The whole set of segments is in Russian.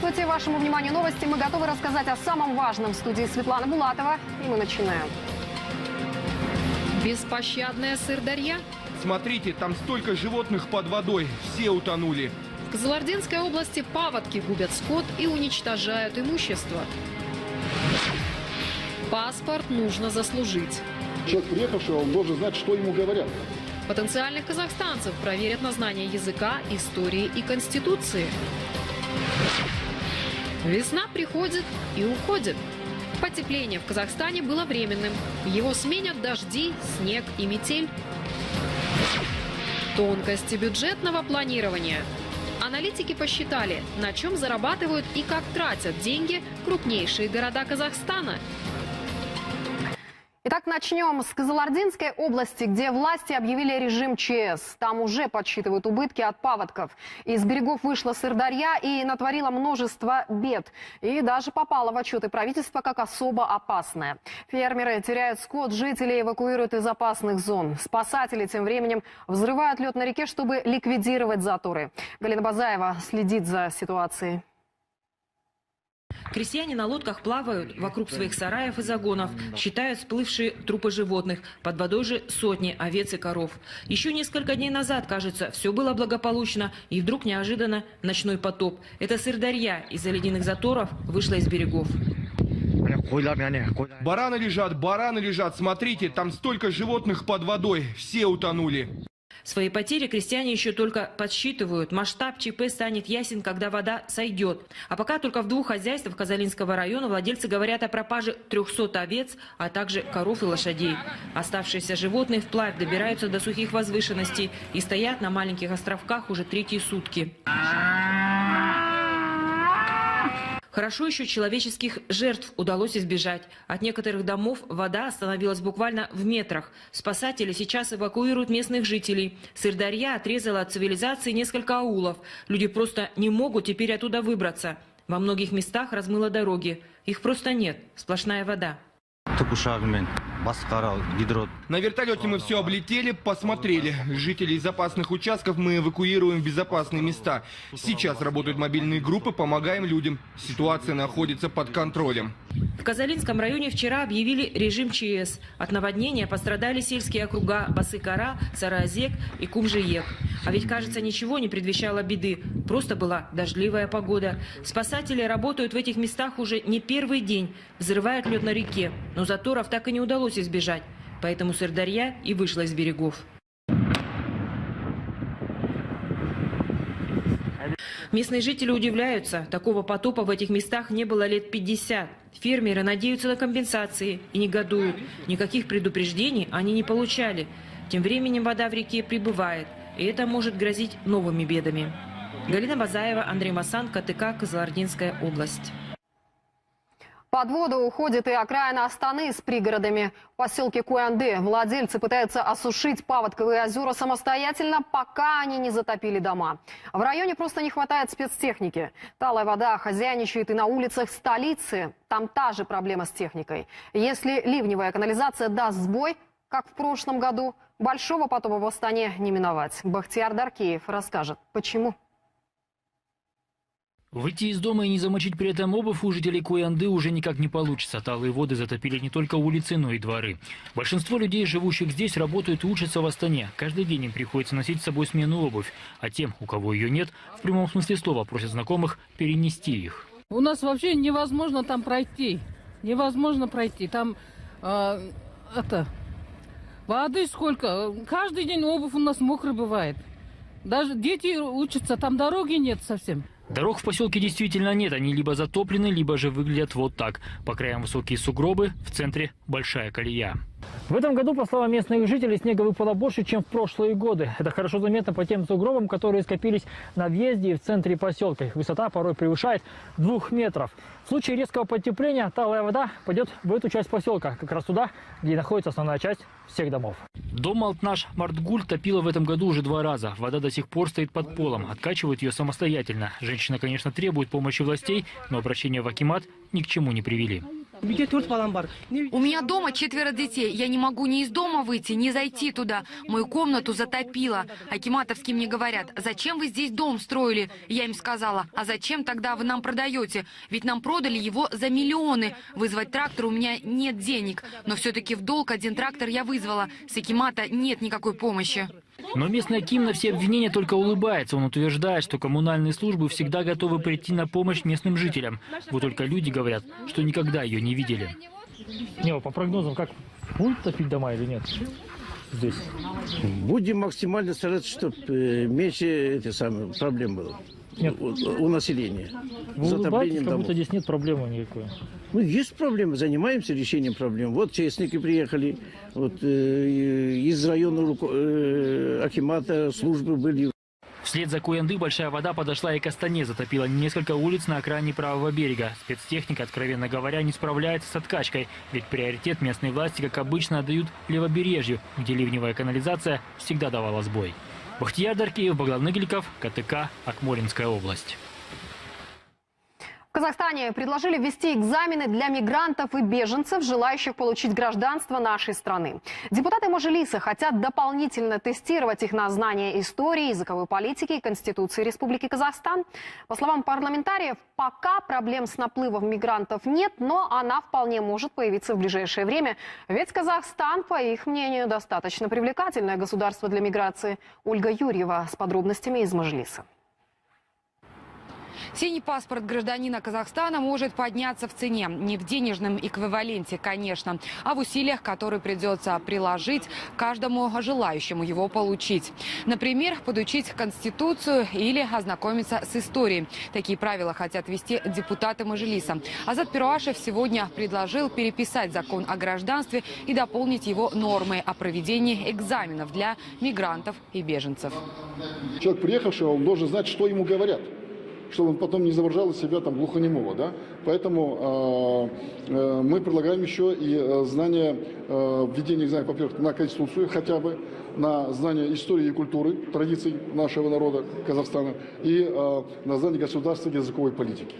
Здравствуйте. Вашему вниманию новости. Мы готовы рассказать о самом важном. В студии Светлана Булатова. И мы начинаем. Беспощадная Сырдарья. Смотрите, там столько животных под водой. Все утонули. В Кызылординской области паводки губят скот и уничтожают имущество. Паспорт нужно заслужить. Человек, приехавший, он должен знать, что ему говорят. Потенциальных казахстанцев проверят на знание языка, истории и конституции. Весна приходит и уходит. Потепление в Казахстане было временным. Его сменят дожди, снег и метель. Тонкости бюджетного планирования. Аналитики посчитали, на чем зарабатывают и как тратят деньги крупнейшие города Казахстана. Итак, начнем с Кызылординской области, где власти объявили режим ЧС. Там уже подсчитывают убытки от паводков. Из берегов вышла Сырдарья и натворила множество бед. И даже попала в отчеты правительства как особо опасная. Фермеры теряют скот, жители эвакуируют из опасных зон. Спасатели тем временем взрывают лед на реке, чтобы ликвидировать заторы. Галина Базаева следит за ситуацией. Крестьяне на лодках плавают вокруг своих сараев и загонов, считают всплывшие трупы животных. Под водой же сотни овец и коров. Еще несколько дней назад, кажется, все было благополучно, и вдруг неожиданно ночной потоп. Это Сырдарья из-за ледяных заторов вышла из берегов. Бараны лежат. Смотрите, там столько животных под водой. Все утонули. Свои потери крестьяне еще только подсчитывают. Масштаб ЧП станет ясен, когда вода сойдет. А пока только в 2 хозяйствах Казалинского района владельцы говорят о пропаже 300 овец, а также коров и лошадей. Оставшиеся животные вплавь добираются до сухих возвышенностей и стоят на маленьких островках уже 3-й сутки. Хорошо еще человеческих жертв удалось избежать. От некоторых домов вода остановилась буквально в метрах. Спасатели сейчас эвакуируют местных жителей. Сырдарья отрезала от цивилизации несколько аулов. Люди просто не могут теперь оттуда выбраться. Во многих местах размыло дороги. Их просто нет. Сплошная вода. На вертолете мы все облетели, посмотрели. Жителей запасных участков мы эвакуируем в безопасные места. Сейчас работают мобильные группы, помогаем людям. Ситуация находится под контролем. В Казалинском районе вчера объявили режим ЧС. От наводнения пострадали сельские округа Басыкара, Саразек и Кумжиек. А ведь, кажется, ничего не предвещало беды. Просто была дождливая погода. Спасатели работают в этих местах уже не первый день. Взрывают лед на реке. Но заторов так и не удалось избежать. Поэтому Сырдарья и вышла из берегов. Местные жители удивляются. Такого потопа в этих местах не было лет 50. Фермеры надеются на компенсации и негодуют. Никаких предупреждений они не получали. Тем временем вода в реке прибывает. И это может грозить новыми бедами. Галина Базаева, Андрей Масан, КТК, Кызылординская область. Под воду уходит и окраина Астаны с пригородами. В поселке Куянды владельцы пытаются осушить паводковые озера самостоятельно, пока они не затопили дома. В районе просто не хватает спецтехники. Талая вода хозяйничает и на улицах столицы. Там та же проблема с техникой. Если ливневая канализация даст сбой, как в прошлом году, большого потопа в Астане не миновать. Бахтияр Даркеев расскажет, почему. Выйти из дома и не замочить при этом обувь у жителей Куянды уже никак не получится. Талые воды затопили не только улицы, но и дворы. Большинство людей, живущих здесь, работают и учатся в Астане. Каждый день им приходится носить с собой сменную обувь. А тем, у кого ее нет, в прямом смысле слова просят знакомых перенести их. У нас вообще невозможно там пройти. Невозможно пройти. Там воды сколько. Каждый день обувь у нас мокрая бывает. Даже дети учатся, там дороги нет совсем. Дорог в поселке действительно нет. Они либо затоплены, либо же выглядят вот так. По краям высокие сугробы, в центре большая колея. В этом году, по словам местных жителей, снега выпало больше, чем в прошлые годы. Это хорошо заметно по тем сугробам, которые скопились на въезде и в центре поселка. Их высота порой превышает 2 метров. В случае резкого потепления талая вода пойдет в эту часть поселка, как раз туда, где находится основная часть всех домов. Дом Алтнаш Мартгуль топило в этом году уже 2 раза. Вода до сих пор стоит под полом, откачивают ее самостоятельно. Женщина, конечно, требует помощи властей, но обращения в акимат ни к чему не привели. У меня дома 4 детей. Я не могу ни из дома выйти, ни зайти туда. Мою комнату затопило. Акиматовские мне говорят: зачем вы здесь дом строили? Я им сказала: а зачем тогда вы нам продаете? Ведь нам продали его за миллионы. Вызвать трактор у меня нет денег. Но все-таки в долг один трактор я вызвала. С Акимата нет никакой помощи. Но местный аким на все обвинения только улыбается. Он утверждает, что коммунальные службы всегда готовы прийти на помощь местным жителям. Вот только люди говорят, что никогда ее не видели. Не, по прогнозам, как будут топить дома или нет здесь? Будем максимально стараться, чтобы меньше проблем было. Нет. У населения. Вы улыбаетесь, как будто здесь нет проблемы никакой. Ну, есть проблемы, занимаемся решением проблем. Вот частники приехали, вот из района акимата службы были. Вслед за Куянды большая вода подошла и к Астане, затопила несколько улиц на окраине правого берега. Спецтехника, откровенно говоря, не справляется с откачкой, ведь приоритет местные власти, как обычно, отдают левобережью, где ливневая канализация всегда давала сбой. Бахтияр Даркеев, Богдан Ныгликов, КТК, Акмолинская область. В Казахстане предложили ввести экзамены для мигрантов и беженцев, желающих получить гражданство нашей страны. Депутаты Мажилиса хотят дополнительно тестировать их на знание истории, языковой политики и Конституции Республики Казахстан. По словам парламентариев, пока проблем с наплывом мигрантов нет, но она вполне может появиться в ближайшее время. Ведь Казахстан, по их мнению, достаточно привлекательное государство для миграции. Ольга Юрьева с подробностями из Мажилиса. Синий паспорт гражданина Казахстана может подняться в цене. Не в денежном эквиваленте, конечно, а в усилиях, которые придется приложить каждому желающему его получить. Например, подучить Конституцию или ознакомиться с историей. Такие правила хотят ввести депутаты Мажилиса. Азат Перуашев сегодня предложил переписать закон о гражданстве и дополнить его нормы о проведении экзаменов для мигрантов и беженцев. Человек, приехавший, он должен знать, что ему говорят, чтобы он потом не изображал из себя там глухонемого, да? Поэтому мы предлагаем еще и введение экзамена, во-первых, на Конституцию хотя бы, на знание истории и культуры, традиций нашего народа Казахстана и на знание государственной языковой политики.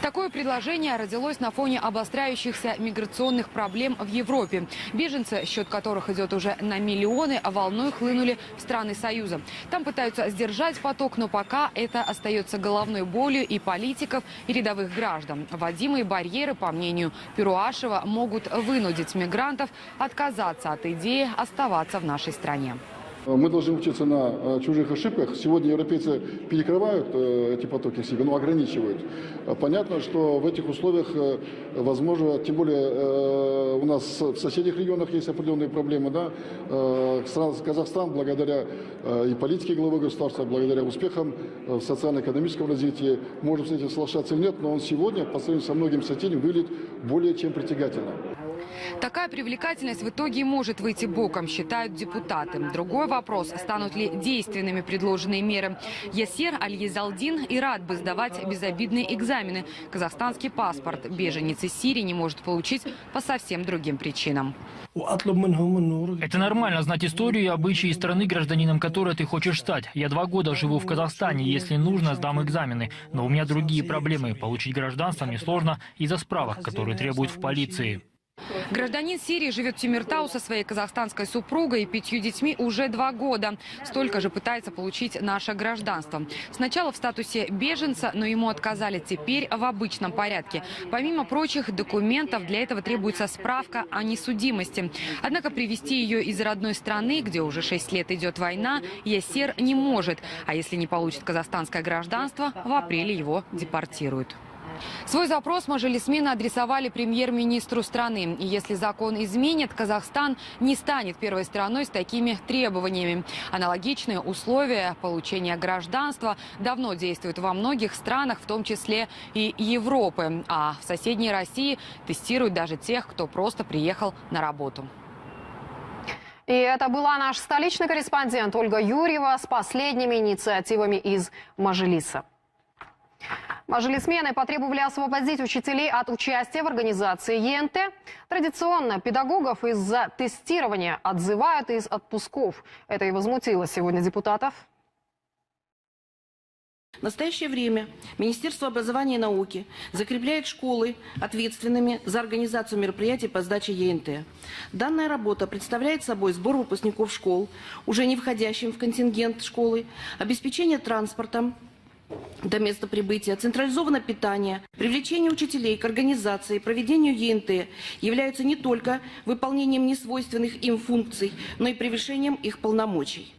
Такое предложение родилось на фоне обостряющихся миграционных проблем в Европе. Беженцы, счет которых идет уже на миллионы, волной хлынули в страны Союза. Там пытаются сдержать поток, но пока это остается головной болью и политиков, и рядовых граждан. Вводимые барьеры, по мнению Перуашева, могут вынудить мигрантов отказаться от идеи оставаться в нашей стране. Мы должны учиться на чужих ошибках. Сегодня европейцы перекрывают эти потоки себе, ограничивают. Понятно, что в этих условиях, возможно, тем более у нас в соседних регионах есть определенные проблемы. Да? Казахстан, благодаря и политике главы государства, благодаря успехам в социально-экономическом развитии, может с этим соглашаться или нет, но он сегодня, по сравнению со многими соседями, выглядит более чем притягательно. Такая привлекательность в итоге может выйти боком, считают депутаты. Другой вопрос, станут ли действенными предложенные меры. Ясер Аль-Езалдин и рад бы сдавать безобидные экзамены. Казахстанский паспорт беженец из Сирии не может получить по совсем другим причинам. Это нормально знать историю и обычаи страны, гражданином которой ты хочешь стать. Я 2 года живу в Казахстане, если нужно, сдам экзамены. Но у меня другие проблемы. Получить гражданство несложно из-за справок, которые требуют в полиции. Гражданин Сирии живет в Темиртау со своей казахстанской супругой и 5 детьми уже 2 года. Столько же пытается получить наше гражданство. Сначала в статусе беженца, но ему отказали, теперь в обычном порядке. Помимо прочих документов, для этого требуется справка о несудимости. Однако привезти ее из родной страны, где уже 6 лет идет война, Ясер не может. А если не получит казахстанское гражданство, в апреле его депортируют. Свой запрос мажилисмены адресовали премьер-министру страны. И если закон изменит, Казахстан не станет первой страной с такими требованиями. Аналогичные условия получения гражданства давно действуют во многих странах, в том числе и Европы. А в соседней России тестируют даже тех, кто просто приехал на работу. И это была наш столичный корреспондент Ольга Юрьева с последними инициативами из Мажилиса. Мажилисмены потребовали освободить учителей от участия в организации ЕНТ. Традиционно педагогов из-за тестирования отзывают из отпусков. Это и возмутило сегодня депутатов. В настоящее время Министерство образования и науки закрепляет школы ответственными за организацию мероприятий по сдаче ЕНТ. Данная работа представляет собой сбор выпускников школ, уже не входящим в контингент школы, обеспечение транспортом до места прибытия, централизованное питание, привлечение учителей к организации и проведению ЕНТ являются не только выполнением несвойственных им функций, но и превышением их полномочий.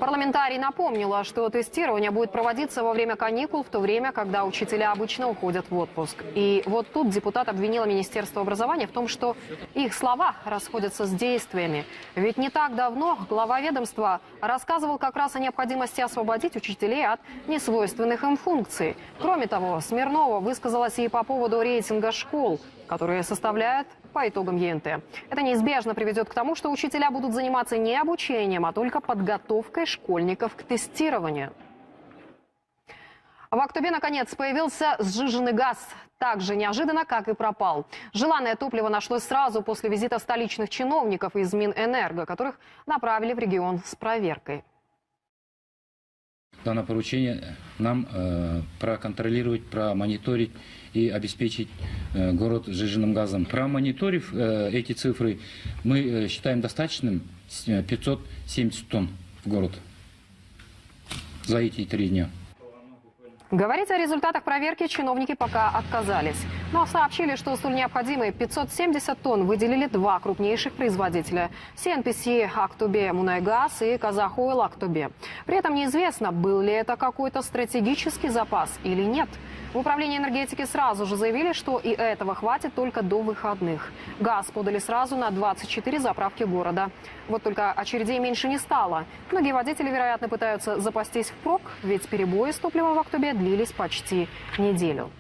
Парламентарий напомнила, что тестирование будет проводиться во время каникул, в то время, когда учителя обычно уходят в отпуск. И вот тут депутат обвинила Министерство образования в том, что их слова расходятся с действиями. Ведь не так давно глава ведомства рассказывал как раз о необходимости освободить учителей от несвойственных им функций. Кроме того, Смирнова высказалась и по поводу рейтинга школ, которые составляют по итогам ЕНТ. Это неизбежно приведет к тому, что учителя будут заниматься не обучением, а только подготовкой школьников к тестированию. В Актубе, наконец, появился сжиженный газ. Так же неожиданно, как и пропал. Желанное топливо нашлось сразу после визита столичных чиновников из Минэнерго, которых направили в регион с проверкой. Дано поручение нам проконтролировать, промониторить и обеспечить город сжиженным газом. Промониторив эти цифры, мы считаем достаточным 570 тонн в город за эти 3 дня. Говорить о результатах проверки чиновники пока отказались. Но сообщили, что столь необходимые 570 тонн выделили 2 крупнейших производителя – CNPC Актубе Мунайгаз и Казахойл Актубе. При этом неизвестно, был ли это какой-то стратегический запас или нет. В управлении энергетики сразу же заявили, что и этого хватит только до выходных. Газ подали сразу на 24 заправки города. Вот только очередей меньше не стало. Многие водители, вероятно, пытаются запастись впрок, ведь перебои с топливом в Актубе длились почти неделю.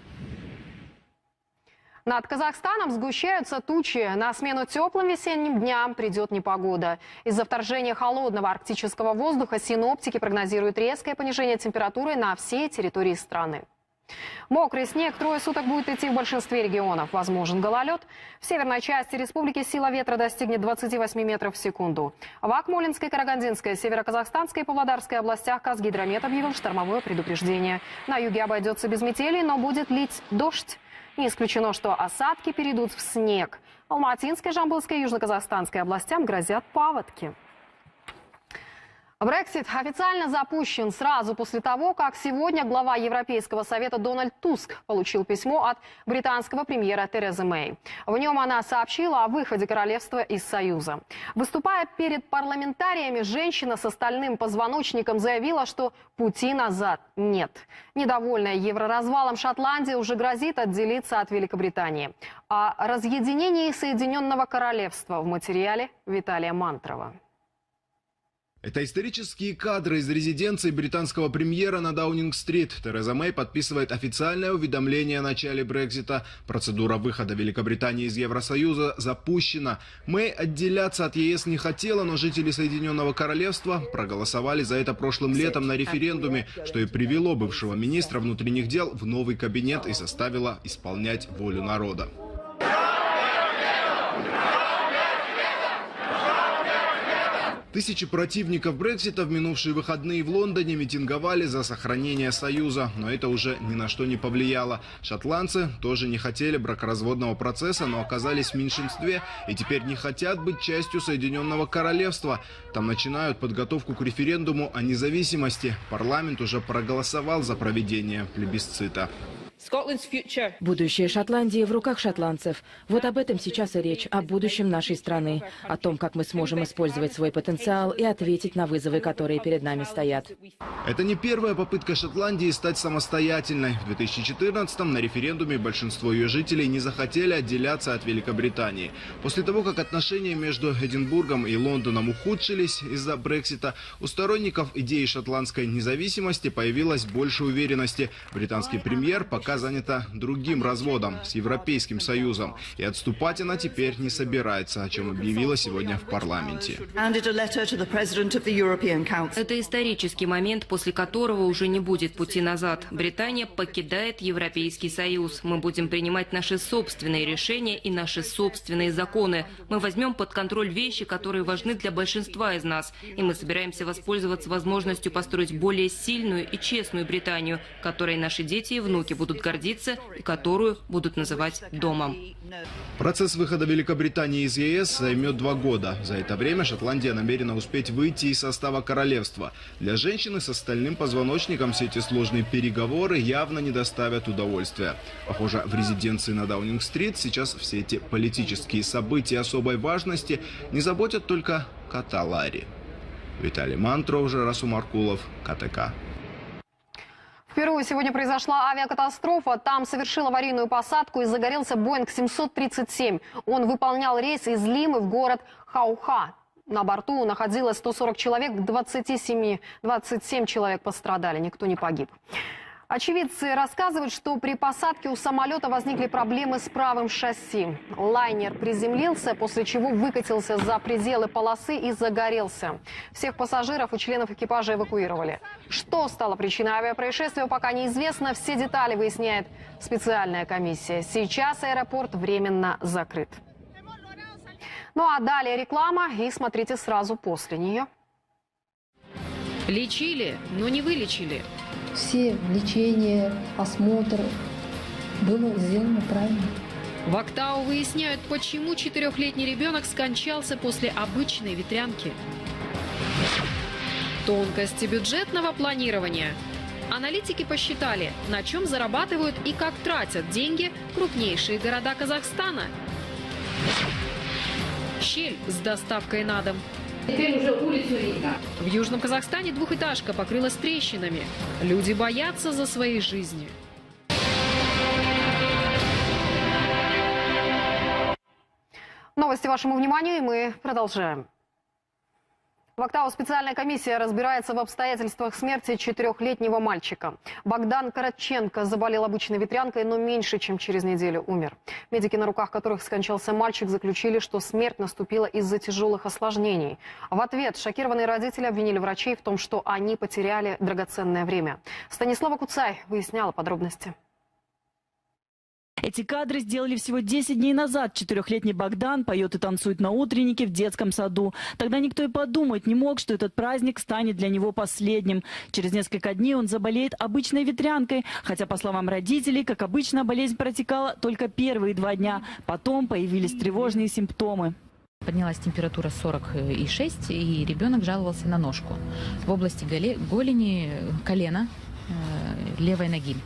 Над Казахстаном сгущаются тучи. На смену теплым весенним дням придет непогода. Из-за вторжения холодного арктического воздуха синоптики прогнозируют резкое понижение температуры на всей территории страны. Мокрый снег 3 суток будет идти в большинстве регионов. Возможен гололед. В северной части республики сила ветра достигнет 28 метров в секунду. В Акмолинской, Карагандинской, Североказахстанской и Павлодарской областях Казгидромет объявил штормовое предупреждение. На юге обойдется без метелей, но будет лить дождь. Не исключено, что осадки перейдут в снег. Алматинской, Жамбылской и Южно-Казахстанской областям грозят паводки. Брексит официально запущен сразу после того, как сегодня глава Европейского совета Дональд Туск получил письмо от британского премьера Терезы Мэй. В нем она сообщила о выходе королевства из Союза. Выступая перед парламентариями, женщина с остальным позвоночником заявила, что пути назад нет. Недовольная евроразвалом Шотландия уже грозит отделиться от Великобритании. О разъединении Соединенного Королевства в материале Виталия Мантрова. Это исторические кадры из резиденции британского премьера на Даунинг-стрит. Тереза Мэй подписывает официальное уведомление о начале Брексита. Процедура выхода Великобритании из Евросоюза запущена. Мэй отделяться от ЕС не хотела, но жители Соединенного Королевства проголосовали за это прошлым летом на референдуме, что и привело бывшего министра внутренних дел в новый кабинет и заставило исполнять волю народа. Тысячи противников Брексита в минувшие выходные в Лондоне митинговали за сохранение Союза, но это уже ни на что не повлияло. Шотландцы тоже не хотели бракоразводного процесса, но оказались в меньшинстве и теперь не хотят быть частью Соединенного Королевства. Там начинают подготовку к референдуму о независимости. Парламент уже проголосовал за проведение плебисцита. Будущее Шотландии в руках шотландцев. Вот об этом сейчас и речь, о будущем нашей страны, о том, как мы сможем использовать свой потенциал и ответить на вызовы, которые перед нами стоят. Это не первая попытка Шотландии стать самостоятельной. В 2014-м на референдуме большинство ее жителей не захотели отделяться от Великобритании. После того, как отношения между Эдинбургом и Лондоном ухудшились из-за Брексита, у сторонников идеи шотландской независимости появилось больше уверенности. Британский премьер пока пока занята другим разводом с Европейским Союзом. И отступать она теперь не собирается, о чем объявила сегодня в парламенте. Это исторический момент, после которого уже не будет пути назад. Британия покидает Европейский Союз. Мы будем принимать наши собственные решения и наши собственные законы. Мы возьмем под контроль вещи, которые важны для большинства из нас. И мы собираемся воспользоваться возможностью построить более сильную и честную Британию, которой наши дети и внуки будут гордиться и которую будут называть домом. Процесс выхода Великобритании из ЕС займет 2 года. За это время Шотландия намерена успеть выйти из состава королевства. Для женщины с остальным позвоночником все эти сложные переговоры явно не доставят удовольствия. Похоже, в резиденции на Даунинг-стрит сейчас все эти политические события особой важности не заботят только кота Ларри. Виталий Мантров, Расул Маркулов, КТК. В Перу сегодня произошла авиакатастрофа. Там совершил аварийную посадку и загорелся Боинг 737. Он выполнял рейс из Лимы в город Хауха. На борту находилось 140 человек, 27 человек пострадали, никто не погиб. Очевидцы рассказывают, что при посадке у самолета возникли проблемы с правым шасси. Лайнер приземлился, после чего выкатился за пределы полосы и загорелся. Всех пассажиров и членов экипажа эвакуировали. Что стало причиной авиапроисшествия, пока неизвестно. Все детали выясняет специальная комиссия. Сейчас аэропорт временно закрыт. Ну а далее реклама, и смотрите сразу после нее. Лечили, но не вылечили. Все лечение, осмотр было сделано правильно. В Актау выясняют, почему 4-летний ребенок скончался после обычной ветрянки. Тонкости бюджетного планирования. Аналитики посчитали, на чем зарабатывают и как тратят деньги крупнейшие города Казахстана. Щель с доставкой на дом. Теперь уже улицу видно. В Южном Казахстане двухэтажка покрылась трещинами. Люди боятся за свои жизни. Новости вашему вниманию, и мы продолжаем. В Актау специальная комиссия разбирается в обстоятельствах смерти 4-летнего мальчика. Богдан Караченко заболел обычной ветрянкой, но меньше, чем через неделю умер. Медики, на руках которых скончался мальчик, заключили, что смерть наступила из-за тяжелых осложнений. В ответ шокированные родители обвинили врачей в том, что они потеряли драгоценное время. Станислава Куцай выясняла подробности. Эти кадры сделали всего 10 дней назад. 4-летний Богдан поет и танцует на утреннике в детском саду. Тогда никто и подумать не мог, что этот праздник станет для него последним. Через несколько дней он заболеет обычной ветрянкой. Хотя, по словам родителей, как обычно, болезнь протекала только первые 2 дня. Потом появились тревожные симптомы. Поднялась температура 40,6, и ребенок жаловался на ножку. В области голени, колена, левой ноги.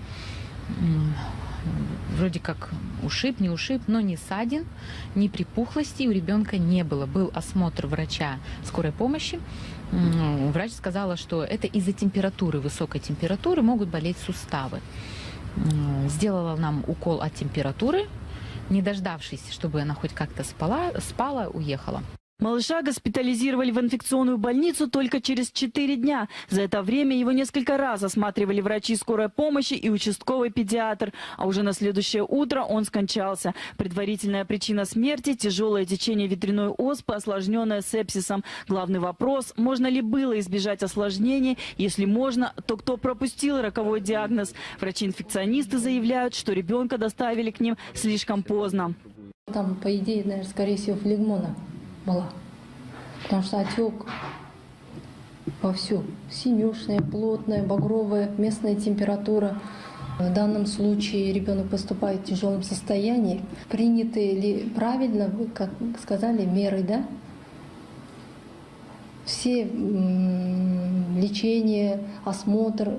Вроде как ушиб, не ушиб, но ни ссадин, ни припухлости у ребенка не было. Был осмотр врача скорой помощи. Врач сказала, что это из-за температуры, высокой температуры могут болеть суставы. Сделала нам укол от температуры, не дождавшись, чтобы она хоть как-то спала, уехала. Малыша госпитализировали в инфекционную больницу только через 4 дня. За это время его несколько раз осматривали врачи скорой помощи и участковый педиатр. А уже на следующее утро он скончался. Предварительная причина смерти – тяжелое течение ветряной оспы, осложненное сепсисом. Главный вопрос – можно ли было избежать осложнений? Если можно, то кто пропустил роковой диагноз? Врачи-инфекционисты заявляют, что ребенка доставили к ним слишком поздно. Там, по идее, наверное, скорее всего, флегмона была, потому что отек вовсю. Синюшная, плотная, багровая, местная температура. В данном случае ребенок поступает в тяжелом состоянии. Приняты ли правильно, вы как сказали, меры, да? Все лечение, осмотр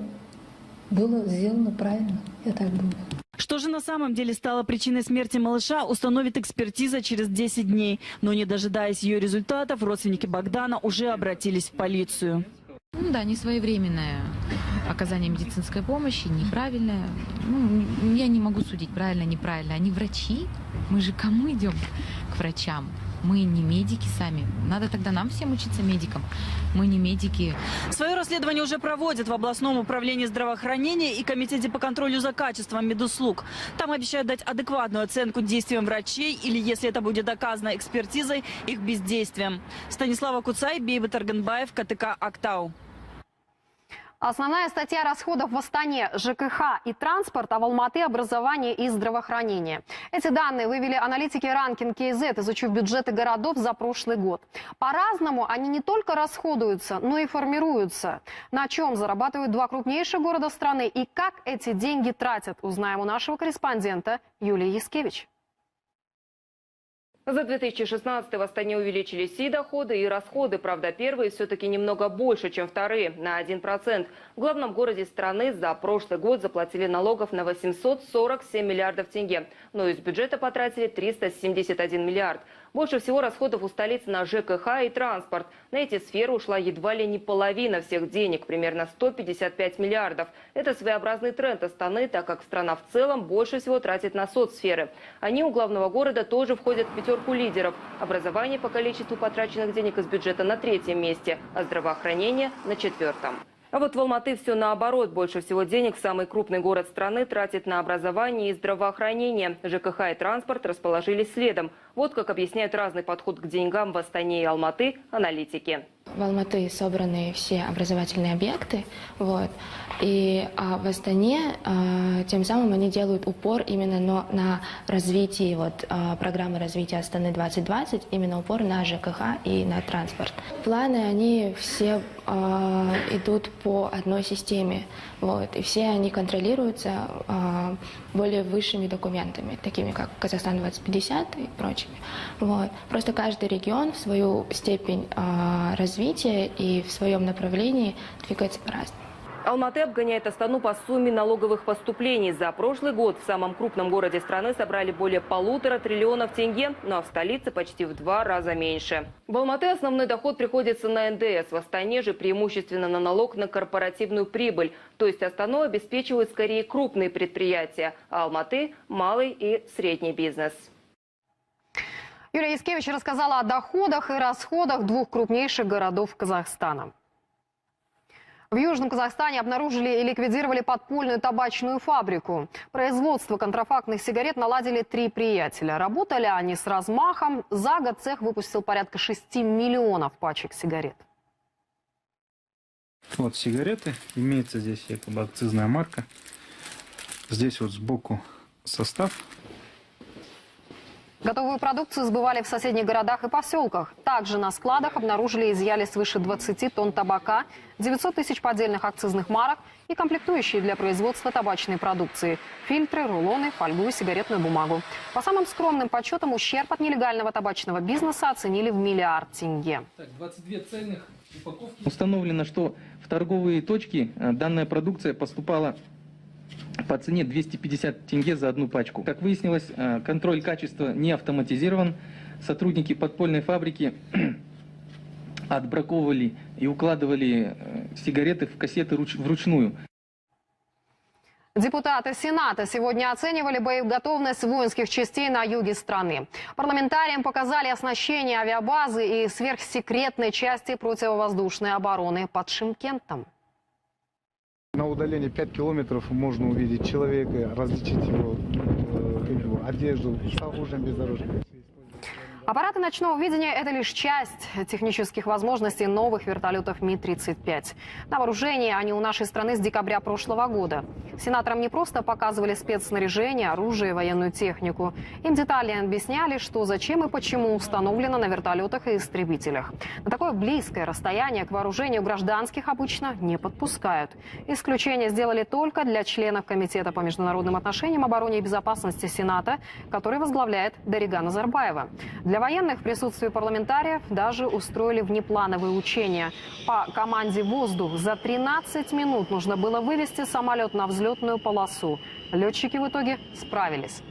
было сделано правильно. Я так думаю. Что же на самом деле стало причиной смерти малыша, установит экспертиза через 10 дней. Но не дожидаясь ее результатов, родственники Богдана уже обратились в полицию. Да, несвоевременное оказание медицинской помощи, неправильное. Я не могу судить, правильно, неправильно. Они врачи. Мы же к кому идем? К врачам. Мы не медики сами. Надо тогда нам всем учиться медикам. Мы не медики. Свое расследование уже проводят в областном управлении здравоохранения и комитете по контролю за качеством медуслуг. Там обещают дать адекватную оценку действиям врачей или, если это будет доказано экспертизой, их бездействием. Станислава Куцай, Бейбет Арганбаев, КТК «Актау». Основная статья расходов в Астане – ЖКХ и транспорт, а в Алматы – образование и здравоохранение. Эти данные вывели аналитики Ranking KZ, изучив бюджеты городов за прошлый год. По-разному они не только расходуются, но и формируются. На чем зарабатывают два крупнейших города страны и как эти деньги тратят, узнаем у нашего корреспондента Юлии Яскевич. За 2016 в Астане увеличились и доходы, и расходы. Правда, первые все-таки немного больше, чем вторые, на 1%. В главном городе страны за прошлый год заплатили налогов на 847 миллиардов тенге. Но из бюджета потратили 371 миллиард. Больше всего расходов у столицы на ЖКХ и транспорт. На эти сферы ушла едва ли не половина всех денег, примерно 155 миллиардов. Это своеобразный тренд Астаны, так как страна в целом больше всего тратит на соцсферы. Они у главного города тоже входят в пятерку лидеров. Образование по количеству потраченных денег из бюджета на 3-м месте, а здравоохранение на 4-м. А вот в Алматы все наоборот. Больше всего денег самый крупный город страны тратит на образование и здравоохранение. ЖКХ и транспорт расположились следом. Вот как объясняют разный подход к деньгам в Астане и Алматы аналитики. В Алматы собраны все образовательные объекты, а в Астане тем самым они делают упор именно на развитие программы развития Астаны 2020, именно упор на ЖКХ и на транспорт. Планы, они все идут по одной системе, и все они контролируются более высшими документами, такими как Казахстан 2050 и прочими. Просто каждый регион в свою степень развития и в своем направлении двигается по-разному. Алматы обгоняет Астану по сумме налоговых поступлений. За прошлый год в самом крупном городе страны собрали более 1,5 триллиона тенге, а в столице почти в 2 раза меньше. В Алматы основной доход приходится на НДС, в Астане же преимущественно на налог на корпоративную прибыль. То есть Астану обеспечивают скорее крупные предприятия, а Алматы – малый и средний бизнес. Юлия Яскевич рассказала о доходах и расходах двух крупнейших городов Казахстана. В Южном Казахстане обнаружили и ликвидировали подпольную табачную фабрику. Производство контрафактных сигарет наладили 3 приятеля. Работали они с размахом. За год цех выпустил порядка 6 миллионов пачек сигарет. Вот сигареты. Имеется здесь якобы акцизная марка. Здесь вот сбоку состав. Готовую продукцию сбывали в соседних городах и поселках. Также на складах обнаружили и изъяли свыше 20 тонн табака, 900 тысяч поддельных акцизных марок и комплектующие для производства табачной продукции – фильтры, рулоны, фольгу и сигаретную бумагу. По самым скромным подсчетам, ущерб от нелегального табачного бизнеса оценили в 1 миллиард тенге. 22 цельных упаковки. Установлено, что в торговые точки данная продукция поступала по цене 250 тенге за одну пачку. Как выяснилось, контроль качества не автоматизирован. Сотрудники подпольной фабрики отбраковывали и укладывали сигареты в кассеты вручную. Депутаты Сената сегодня оценивали боеготовность воинских частей на юге страны. Парламентариям показали оснащение авиабазы и сверхсекретной части противовоздушной обороны под Шымкентом. На удалении 5 километров можно увидеть человека, различить его одежду с оружием, без оружия. Аппараты ночного видения – это лишь часть технических возможностей новых вертолетов Ми-35. На вооружении они у нашей страны с декабря прошлого года. Сенаторам не просто показывали спецснаряжение, оружие и военную технику. Им детально объясняли, что, зачем и почему установлено на вертолетах и истребителях. На такое близкое расстояние к вооружению гражданских обычно не подпускают. Исключение сделали только для членов Комитета по международным отношениям, обороне и безопасности Сената, который возглавляет Дарига Назарбаева. Для военных в присутствии парламентариев даже устроили внеплановые учения. По команде «Воздух» за 13 минут нужно было вывести самолет на взлетную полосу. Летчики в итоге справились.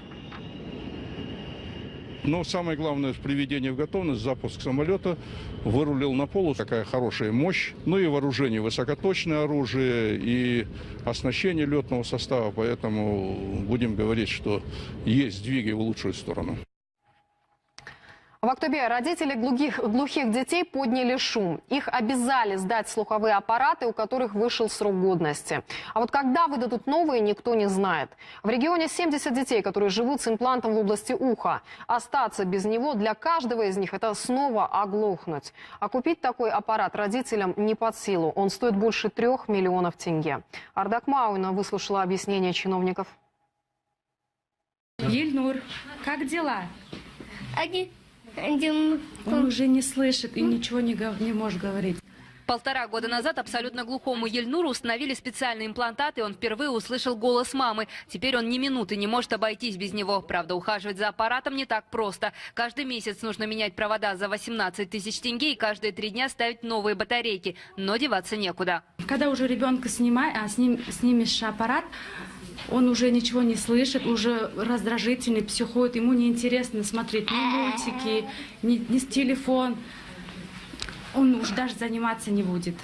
Но самое главное, приведение в готовность, запуск самолета, вырулил на полосу. Такая хорошая мощь. Ну и вооружение, высокоточное оружие и оснащение летного состава. Поэтому будем говорить, что есть сдвиги в лучшую сторону. В Актобе родители глухих детей подняли шум. Их обязали сдать слуховые аппараты, у которых вышел срок годности. А вот когда выдадут новые, никто не знает. В регионе 70 детей, которые живут с имплантом в области уха. Остаться без него для каждого из них – это снова оглохнуть. А купить такой аппарат родителям не под силу. Он стоит больше 3 миллионов тенге. Ардак Мауна выслушала объяснение чиновников. Ельнур, как дела? Он уже не слышит и ничего не может говорить. 1,5 года назад абсолютно глухому Ельнуру установили специальный имплантат, и он впервые услышал голос мамы. Теперь он ни минуты не может обойтись без него. Правда, ухаживать за аппаратом не так просто. Каждый месяц нужно менять провода за 18 тысяч тенге и каждые 3 дня ставить новые батарейки. Но деваться некуда. Когда уже ребенка снимешь аппарат, он уже ничего не слышит, уже раздражительный, психует. Ему неинтересно смотреть ни мультики, ни телефон. Он уж даже заниматься не будет.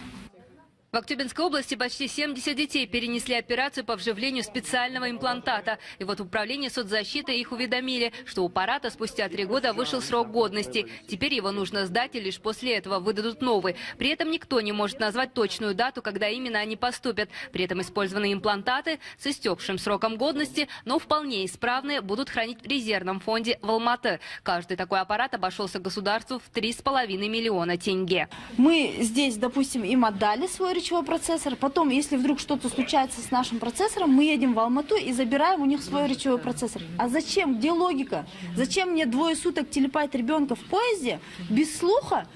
В Актюбинской области почти 70 детей перенесли операцию по вживлению специального имплантата. И вот в управлении соцзащиты их уведомили, что у аппарата спустя 3 года вышел срок годности. Теперь его нужно сдать, и лишь после этого выдадут новый. При этом никто не может назвать точную дату, когда именно они поступят. При этом использованные имплантаты с истекшим сроком годности, но вполне исправные, будут хранить в резервном фонде в Алматы. Каждый такой аппарат обошелся государству в 3,5 миллиона тенге. Мы здесь, допустим, им отдали свой речевой процессор. Потом, если вдруг что-то случается с нашим процессором, мы едем в Алмату и забираем у них свой речевой процессор. А зачем? Где логика? Зачем мне 2 суток телепать ребенка в поезде без слуха,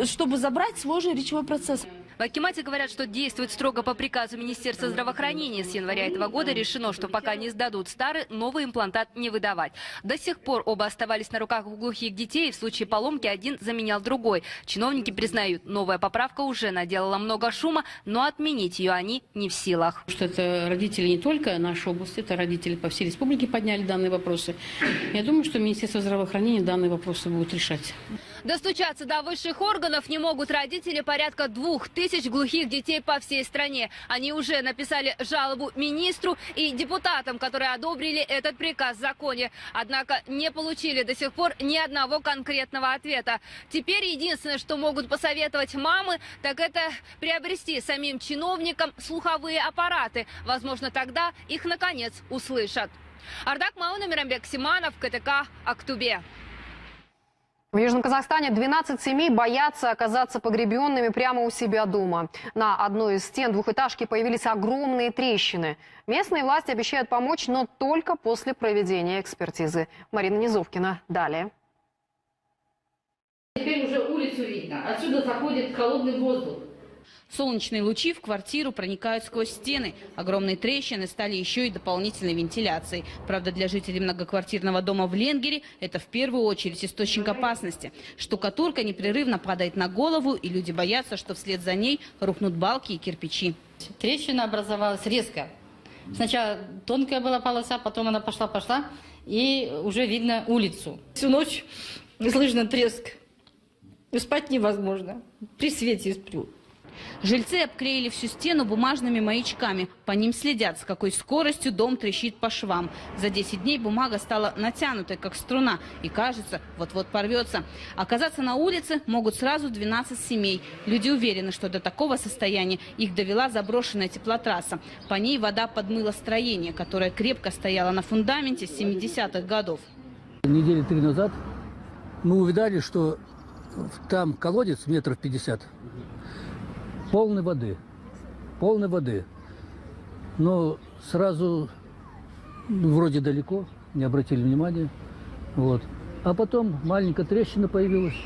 чтобы забрать свой же речевой процессор? В Акимате говорят, что действуют строго по приказу Министерства здравоохранения. С января этого года решено, что пока не сдадут старый, новый имплантат не выдавать. До сих пор оба оставались на руках у глухих детей, и в случае поломки один заменял другой. Чиновники признают, новая поправка уже наделала много шума, но отменить ее они не в силах. Что это родители не только нашей области, это родители по всей республике подняли данные вопросы. Я думаю, что Министерство здравоохранения данные вопросы будет решать. Достучаться до высших органов не могут родители порядка 2000 глухих детей по всей стране. Они уже написали жалобу министру и депутатам, которые одобрили этот приказ в законе. Однако не получили до сих пор ни одного конкретного ответа. Теперь единственное, что могут посоветовать мамы, так это приобрести самим чиновникам слуховые аппараты. Возможно, тогда их наконец услышат. Ардак Мауна, Мирамбек Симанов, КТК, Актобе. В Южном Казахстане 12 семей боятся оказаться погребенными прямо у себя дома. На одной из стен двухэтажки появились огромные трещины. Местные власти обещают помочь, но только после проведения экспертизы. Марина Низовкина. Далее. Теперь уже улицу видно. Отсюда заходит холодный воздух. Солнечные лучи в квартиру проникают сквозь стены. Огромные трещины стали еще и дополнительной вентиляцией. Правда, для жителей многоквартирного дома в Ленгере это в первую очередь источник опасности. Штукатурка непрерывно падает на голову, и люди боятся, что вслед за ней рухнут балки и кирпичи. Трещина образовалась резко. Сначала тонкая была полоса, потом она пошла, и уже видно улицу. Всю ночь слышно треск. Спать невозможно. При свете сплю. Жильцы обклеили всю стену бумажными маячками. По ним следят, с какой скоростью дом трещит по швам. За 10 дней бумага стала натянутой, как струна, и кажется, вот-вот порвется. Оказаться на улице могут сразу 12 семей. Люди уверены, что до такого состояния их довела заброшенная теплотрасса. По ней вода подмыла строение, которое крепко стояло на фундаменте с 70-х годов. Недели 3 назад мы увидали, что там колодец метров 50. Полной воды. Но сразу вроде далеко, не обратили внимания. Вот. А потом маленькая трещина появилась,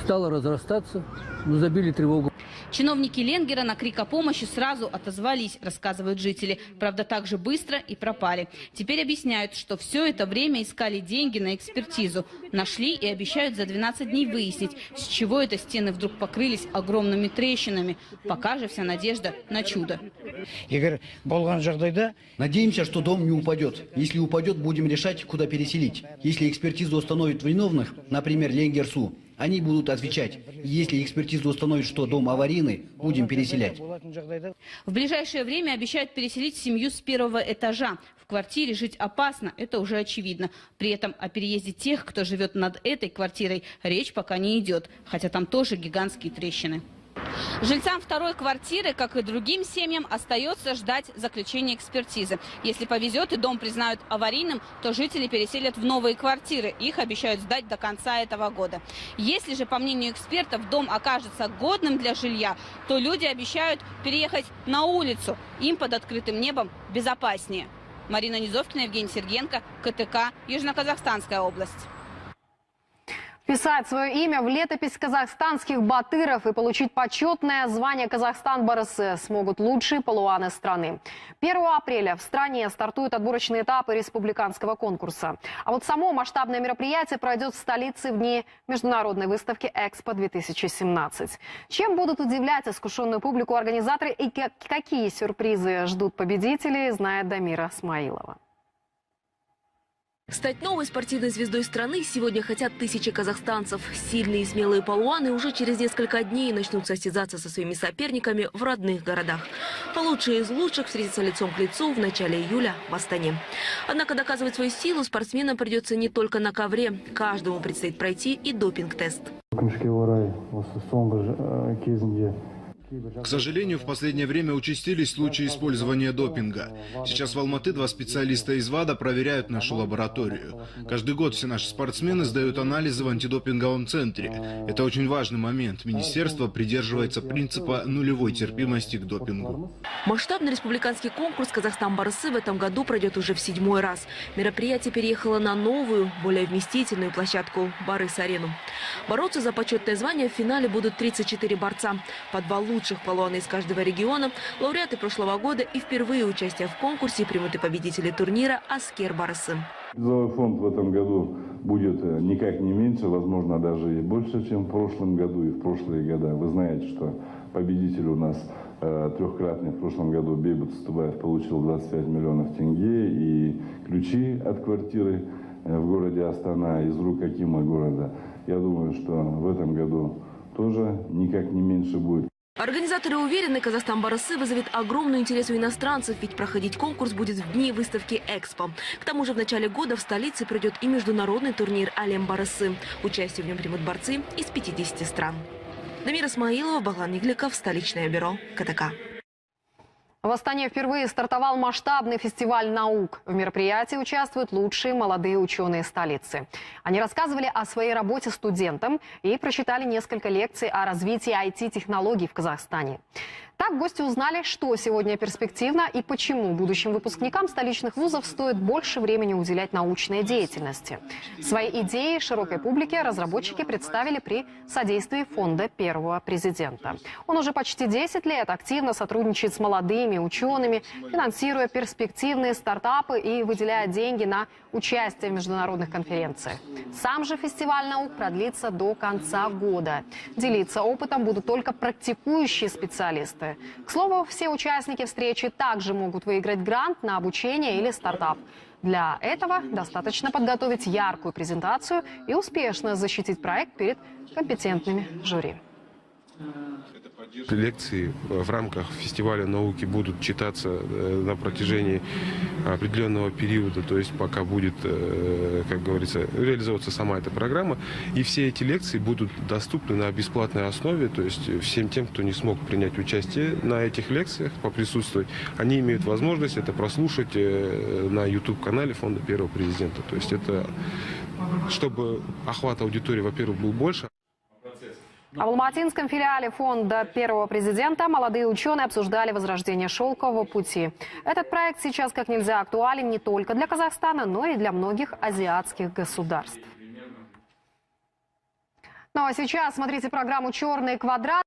стала разрастаться, забили тревогу. Чиновники Ленгера на крик о помощи сразу отозвались, рассказывают жители. Правда, так же быстро и пропали. Теперь объясняют, что все это время искали деньги на экспертизу. Нашли и обещают за 12 дней выяснить, с чего это стены вдруг покрылись огромными трещинами. Пока же вся надежда на чудо. Надеемся, что дом не упадет. Если упадет, будем решать, куда переселить. Если экспертиза установит виновных, например, Ленгер-Су, они будут отвечать. Если экспертиза установит, что дом аварийный, будем переселять. В ближайшее время обещают переселить семью с 1-го этажа. В В квартире жить опасно, это уже очевидно. При этом о переезде тех, кто живет над этой квартирой, речь пока не идет, хотя там тоже гигантские трещины. Жильцам второй квартиры, как и другим семьям, остается ждать заключения экспертизы. Если повезет и дом признают аварийным, то жители переселят в новые квартиры. Их обещают сдать до конца этого года. Если же, по мнению экспертов, дом окажется годным для жилья, то люди обещают переехать на улицу. Им под открытым небом безопаснее. Марина Низовкина, Евгений Сергенко, КТК, Южно-Казахстанская область. Вписать свое имя в летопись казахстанских батыров и получить почетное звание «Казахстан Барысы» смогут лучшие палуаны страны. 1 апреля в стране стартуют отборочные этапы республиканского конкурса. А вот само масштабное мероприятие пройдет в столице в дни международной выставки «Экспо-2017». Чем будут удивлять искушенную публику организаторы и какие сюрпризы ждут победителей, знает Дамира Смаилова. Стать новой спортивной звездой страны сегодня хотят тысячи казахстанцев. Сильные и смелые палуаны уже через несколько дней начнут состязаться со своими соперниками в родных городах. А лучшие из лучших встретятся лицом к лицу в начале июля в Астане. Однако доказывать свою силу спортсменам придется не только на ковре. Каждому предстоит пройти и допинг-тест. К сожалению, в последнее время участились случаи использования допинга. Сейчас в Алматы 2 специалиста из ВАДА проверяют нашу лабораторию. Каждый год все наши спортсмены сдают анализы в антидопинговом центре. Это очень важный момент. Министерство придерживается принципа нулевой терпимости к допингу. Масштабный республиканский конкурс «Казахстан Барысы» в этом году пройдет уже в 7-й раз. Мероприятие переехало на новую, более вместительную площадку – Барыс-арену. Бороться за почетное звание в финале будут 34 борца. По 2 лучших палуана из каждого региона, лауреаты прошлого года и впервые участие в конкурсе примут и победители турнира «Аскер Барысы». Призовой фонд в этом году будет никак не меньше, возможно, даже и больше, чем в прошлом году и в прошлые года. Вы знаете, что победитель у нас трехкратный в прошлом году Бейбут Стубаев получил 25 миллионов тенге и ключи от квартиры в городе Астана из рук акима города. Я думаю, что в этом году тоже никак не меньше будет. Организаторы уверены, «Казахстан Барысы» вызовет огромный интерес у иностранцев, ведь проходить конкурс будет в дни выставки «Экспо». К тому же в начале года в столице пройдет и международный турнир «Алем Барысы». Участие в нем примут борцы из 50 стран. Дамира Смаилова, Баглан Игликов, столичное бюро КТК. В Астане впервые стартовал масштабный фестиваль наук. В мероприятии участвуют лучшие молодые ученые столицы. Они рассказывали о своей работе студентам и прочитали несколько лекций о развитии IT-технологий в Казахстане. Так гости узнали, что сегодня перспективно и почему будущим выпускникам столичных вузов стоит больше времени уделять научной деятельности. Свои идеи широкой публике разработчики представили при содействии фонда первого президента. Он уже почти 10 лет активно сотрудничает с молодыми учеными, финансируя перспективные стартапы и выделяя деньги на участие в международных конференциях. Сам же фестиваль наук продлится до конца года. Делиться опытом будут только практикующие специалисты. К слову, все участники встречи также могут выиграть грант на обучение или стартап. Для этого достаточно подготовить яркую презентацию и успешно защитить проект перед компетентными жюри. Лекции в рамках фестиваля науки будут читаться на протяжении определенного периода, то есть пока будет, как говорится, реализовываться сама эта программа. И все эти лекции будут доступны на бесплатной основе, то есть всем тем, кто не смог принять участие на этих лекциях, поприсутствовать, они имеют возможность это прослушать на YouTube-канале фонда первого президента. То есть это, чтобы охват аудитории, во-первых, был больше. А в алматинском филиале фонда первого президента молодые ученые обсуждали возрождение шелкового пути. Этот проект сейчас как нельзя актуален не только для Казахстана, но и для многих азиатских государств. Ну а сейчас смотрите программу «Черный квадрат».